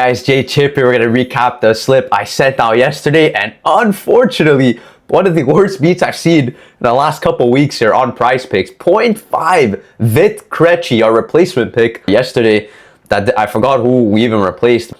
Guys, Jay Chip here. We're going to recap the slip I sent out yesterday, and unfortunately, one of the worst beats I've seen in the last couple weeks here on Prizepicks. 0.5 Vit Krejci, our replacement pick yesterday. That I forgot who we even replaced.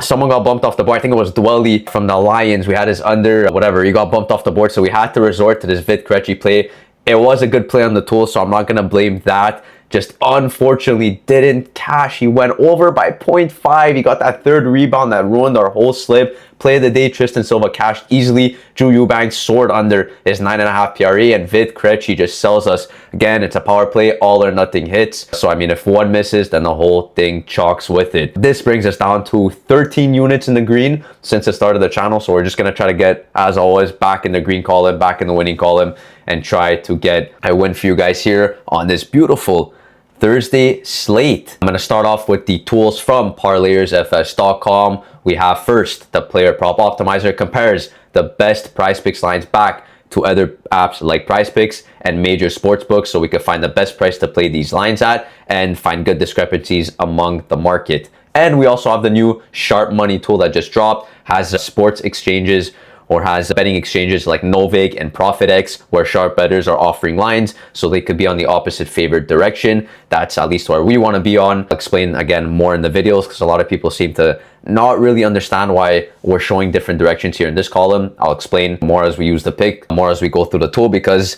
Someone got bumped off the board. I think it was Dwelly from the Lions. We had his under, whatever. He got bumped off the board, so we had to resort to this Vit Krejci play. It was a good play on the tool, so I'm not going to blame that. Just unfortunately didn't cash. He went over by 0.5. He got that third rebound that ruined our whole slip. Play of the day, Tristan Silva cashed easily. Drew Eubanks soared under his 9.5 PRA, and Vit Krejci just sells us. Again, it's a power play, all or nothing hits. So, I mean, if one misses, then the whole thing chalks with it. This brings us down to 13 units in the green since the start of the channel. So we're just going to try to get, as always, back in the green column, back in the winning column, and try to get a win for you guys here on this beautiful Thursday slate. I'm going to start off with the tools from ParlayersFS.com. We have first, the player prop optimizer compares the best Prizepicks lines back to other apps like Prizepicks and major sports books, so we can find the best price to play these lines at and find good discrepancies among the market. And we also have the new Sharp Money tool that just dropped, has sports exchanges or has betting exchanges like Novig and Prizepicks, where sharp bettors are offering lines, so they could be on the opposite favored direction. That's at least where we want to be on. I'll explain again more in the videos because a lot of people seem to not really understand why we're showing different directions here in this column. I'll explain more as we use the pick, more as we go through the tool, because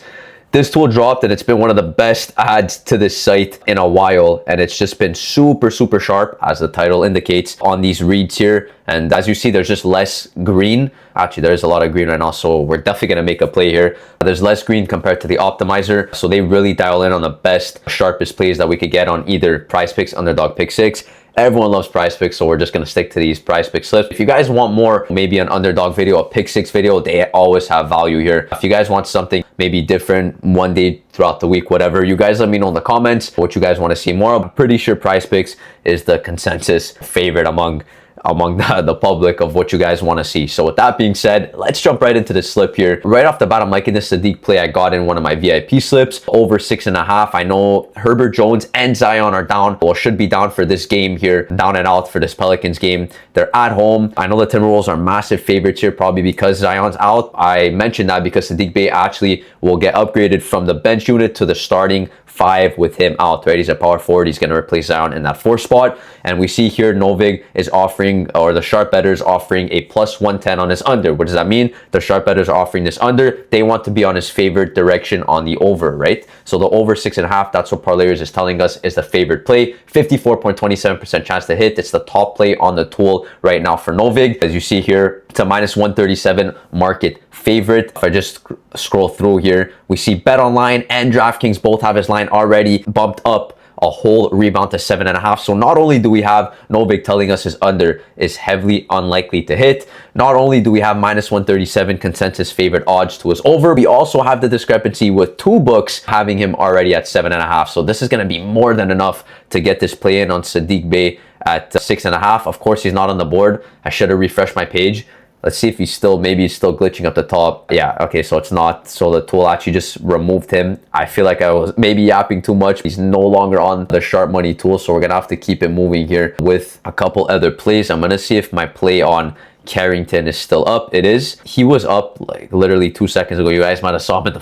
this tool dropped and it's been one of the best adds to this site in a while, and it's just been super sharp, as the title indicates, on these reads here. And as you see, there's just less green. Actually, there's a lot of green right now, so we're definitely going to make a play here. There's less green compared to the optimizer, so they really dial in on the best, sharpest plays that we could get on either Prizepicks, Underdog, Pick 6. Everyone loves Prizepicks, so we're just going to stick to these Prizepicks slips. If you guys want more, maybe an Underdog video, a Pick 6 video, they always have value here. If you guys want something maybe different one day throughout the week, whatever, you guys let me know in the comments what you guys want to see more. I'm pretty sure Prizepicks is the consensus favorite among the public of what you guys want to see. So with that being said, let's jump right into the slip here. Right off the bat, I'm liking this Sadiq play I got in one of my VIP slips, over 6.5. I know Herbert Jones and Zion are down, well, should be down for this game here, down and out for this Pelicans game. They're at home. I know the Timberwolves are massive favorites here, probably because Zion's out. I mentioned that because Sadiq Bey actually will get upgraded from the bench unit to the starting 5 with him out, right? He's a power forward. He's going to replace Zion in that 4 spot. And we see here Novig is offering, or the sharp bettors offering, a plus 110 on his under. What does that mean? The sharp bettors are offering this under. They want to be on his favorite direction on the over, right? So the over 6.5, that's what Parlayers is telling us is the favorite play. 54.27% chance to hit. It's the top play on the tool right now for Novig. As you see here, it's a minus 137 market favorite. If I just scroll through here, we see BetOnline and DraftKings both have his line already bumped up a whole rebound to 7.5. So not only do we have Novig telling us his under is heavily unlikely to hit, not only do we have minus 137 consensus favorite odds to his over, we also have the discrepancy with 2 books having him already at 7.5. So this is going to be more than enough to get this play in on Sadiq Bey at 6.5. Of course, he's not on the board. I should have refreshed my page. Let's see if he's still, maybe he's still glitching up the top. Yeah, okay, so it's not. So the tool actually just removed him. I feel like I was maybe yapping too much. He's no longer on the Sharp Money tool, so we're going to have to keep it moving here with a couple other plays. I'm going to see if my play on Carrington is still up. It is. He was up like literally 2 seconds ago. You guys might have saw him in the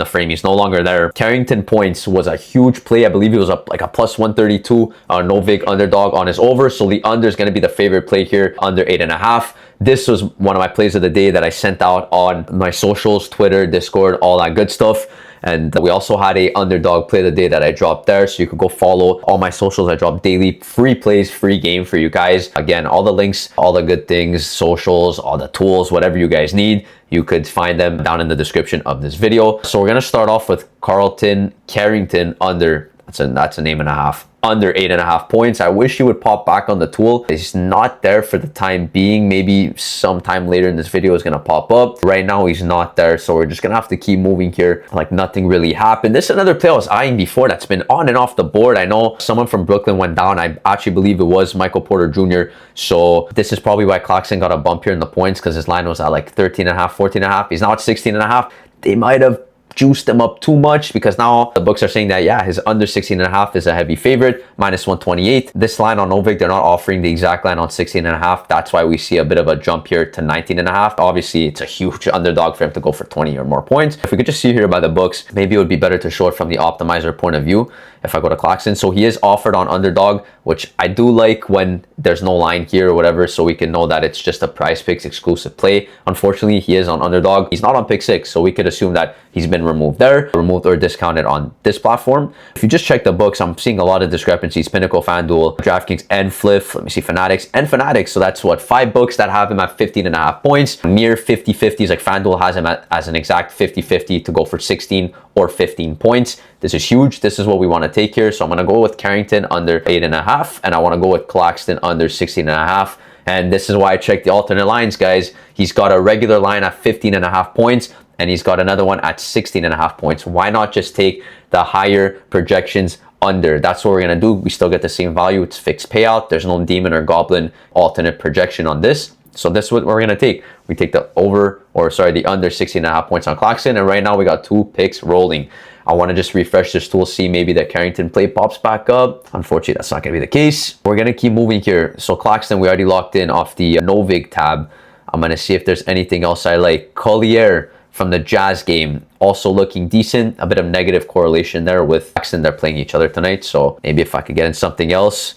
frame. He's no longer there. Carrington points was a huge play. I believe he was up like a plus 132 Novig underdog on his over. So the under is going to be the favorite play here, under 8.5. This was one of my plays of the day that I sent out on my socials, Twitter, Discord, all that good stuff. And we also had a underdog play of the day that I dropped there, so you could go follow all my socials. I drop daily free plays, free game for you guys. Again, all the links, all the good things, socials, all the tools, whatever you guys need, you could find them down in the description of this video. So we're gonna start off with Carrington under. That's a name and a half. Under 8.5 points. I wish he would pop back on the tool. He's not there for the time being. Maybe sometime later in this video is gonna pop up. Right now he's not there, so we're just gonna have to keep moving here like nothing really happened. This is another play I was eyeing before that's been on and off the board. I know someone from Brooklyn went down. I actually believe it was Michael Porter Jr. So this is probably why Claxton got a bump here in the points, because his line was at like 13.5, 14.5. He's now at 16.5. They might have juiced him up too much because now the books are saying that, yeah, his under 16.5 is a heavy favorite, minus 128. This line on Novik, they're not offering the exact line on 16.5. That's why we see a bit of a jump here to 19.5. Obviously, it's a huge underdog for him to go for 20 or more points. If we could just see here by the books, maybe it would be better to show it from the optimizer point of view. If I go to Claxton, so he is offered on underdog, which I do like when there's no line here or whatever, so we can know that it's just a Prizepicks exclusive play. Unfortunately, he is on underdog. He's not on pick 6, so we could assume that he's been removed or discounted on this platform. If you just check the books, I'm seeing a lot of discrepancies. Pinnacle, FanDuel, DraftKings, and Flip. Let me see, Fanatics and Fanatics. So that's what, 5 books that have him at 15.5 points. Mere 50-50s, like FanDuel has him as an exact 50-50 to go for 16 or 15 points. This is huge. This is what we want to take here. So I'm going to go with Carrington under 8.5, and I want to go with Claxton under 16.5. And this is why I checked the alternate lines, guys. He's got a regular line at 15.5 points, and he's got another one at 16.5 points. Why not just take the higher projections under? That's what we're going to do. We still get the same value. It's fixed payout. There's no demon or goblin alternate projection on this. So this is what we're going to take. We take the the under 16.5 points on Claxton. And right now we got 2 picks rolling. I want to just refresh this tool, see maybe the Carrington play pops back up. Unfortunately, that's not going to be the case. We're going to keep moving here. So Claxton, we already locked in off the Novik tab. I'm going to see if there's anything else I like. Collier from the Jazz game, also looking decent. A bit of negative correlation there with Claxton. They're playing each other tonight. So maybe if I could get in something else.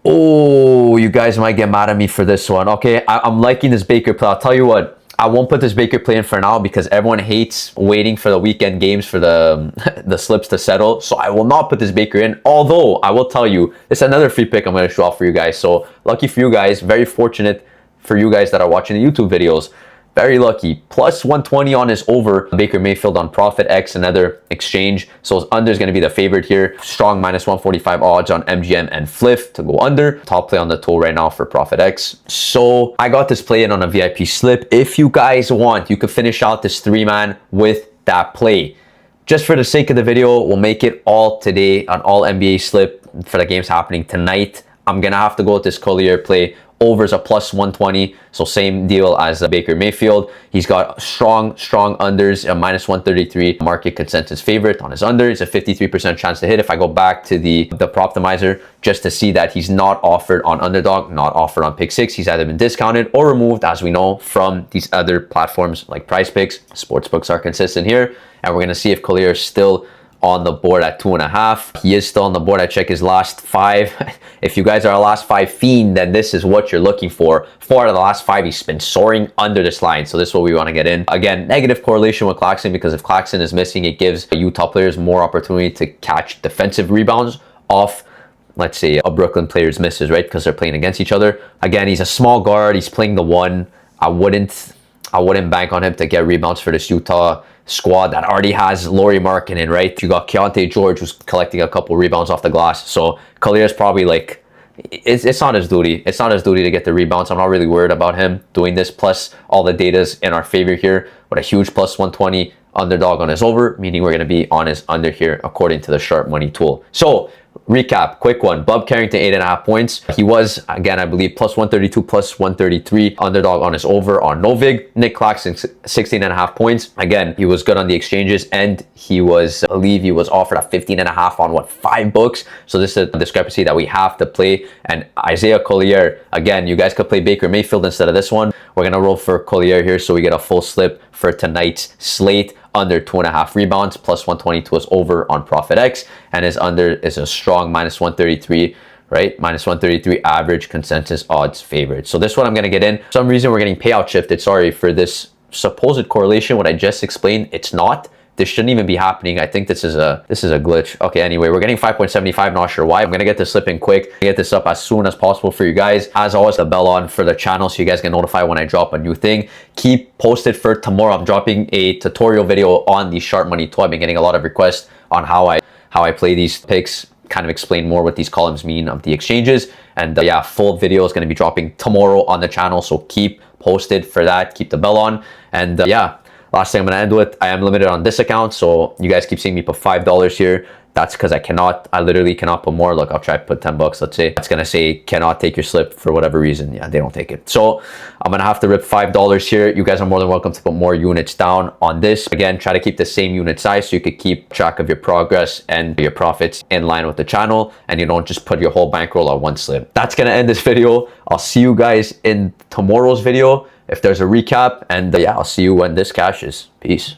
Oh, you guys might get mad at me for this one. Okay, I'm liking this Baker play. I'll tell you what, I won't put this Baker play in for now because everyone hates waiting for the weekend games for the the slips to settle. So I will not put this Baker in. Although I will tell you, it's another free pick I'm going to show off for you guys. So lucky for you guys, very fortunate for you guys that are watching the YouTube videos. Very lucky. Plus 120 on his over. Baker Mayfield on Prizepicks, another exchange. So his under is going to be the favorite here. Strong minus 145 odds on MGM and Flip to go under. Top play on the tool right now for Prizepicks. So I got this play in on a VIP slip. If you guys want, you could finish out this 3-man with that play. Just for the sake of the video, we'll make it all today on all NBA slip for the games happening tonight. I'm going to have to go with this Collier play. Over is a plus 120, so same deal as Baker Mayfield. He's got strong unders, a minus 133 market consensus favorite on his under. It's a 53% chance to hit. If I go back to the Proptimizer just to see that he's not offered on underdog, not offered on pick 6, he's either been discounted or removed, as we know, from these other platforms like Prizepicks. Sportsbooks are consistent here, and we're going to see if Collier is still on the board at 2.5. He is still on the board. I check his last 5. If you guys are a last 5 fiend, then this is what you're looking for. 4 out of the last 5, he's been soaring under this line. So this is what we want to get in. Again, negative correlation with Claxton because if Claxton is missing, it gives Utah players more opportunity to catch defensive rebounds off, let's say, a Brooklyn player's misses, right? Because they're playing against each other. Again, he's a small guard. He's playing the 1. I wouldn't bank on him to get rebounds for this Utah squad that already has Lauri Markkanen, right? You got Keontae George, who's collecting a couple rebounds off the glass. So Collier is probably like, it's not his duty. It's not his duty to get the rebounds. I'm not really worried about him doing this. Plus, all the data's in our favor here with a huge plus 120 underdog on his over, meaning we're going to be on his under here according to the Sharp Money tool. So recap, quick one. Bub Carrington, 8.5 points. He was, again, I believe, plus 132, plus 133 underdog on his over on Novik. Nick Claxton, 16.5 points. Again, he was good on the exchanges, and he was, I believe he was offered at 15.5 on what, 5 books. So this is a discrepancy that we have to play. And Isaiah Collier, again, you guys could play Baker Mayfield instead of this one. We're going to roll for Collier here so we get a full slip for tonight's slate. Under 2.5 rebounds, plus 120 to his over on Prizepicks, and his under is a strong minus 133, right? Minus 133 average consensus odds favorite. So this one I'm going to get in. For some reason we're getting payout shifted. Sorry for this supposed correlation. What I just explained, it's not. This shouldn't even be happening. I think this is a glitch. Okay, anyway, we're getting 5.75. Not sure why. I'm gonna get this slip in quick. Get this up as soon as possible for you guys. As always, the bell on for the channel so you guys get notified when I drop a new thing. Keep posted for tomorrow. I'm dropping a tutorial video on the Sharp Money tool. I've been getting a lot of requests on how I play these picks. Kind of explain more what these columns mean of the exchanges. And yeah, full video is gonna be dropping tomorrow on the channel. So keep posted for that. Keep the bell on. And yeah. Last thing I'm going to end with, I am limited on this account, so you guys keep seeing me put $5 here. That's because I literally cannot put more. Look, I'll try to put 10 bucks, let's say. It's gonna say cannot take your slip for whatever reason. Yeah, they don't take it. So I'm gonna have to rip $5 here. You guys are more than welcome to put more units down on this. Again, try to keep the same unit size so you could keep track of your progress and your profits in line with the channel, and you don't just put your whole bankroll on one slip. That's gonna end this video. I'll see you guys in tomorrow's video if there's a recap, and yeah, I'll see you when this cashes. Peace.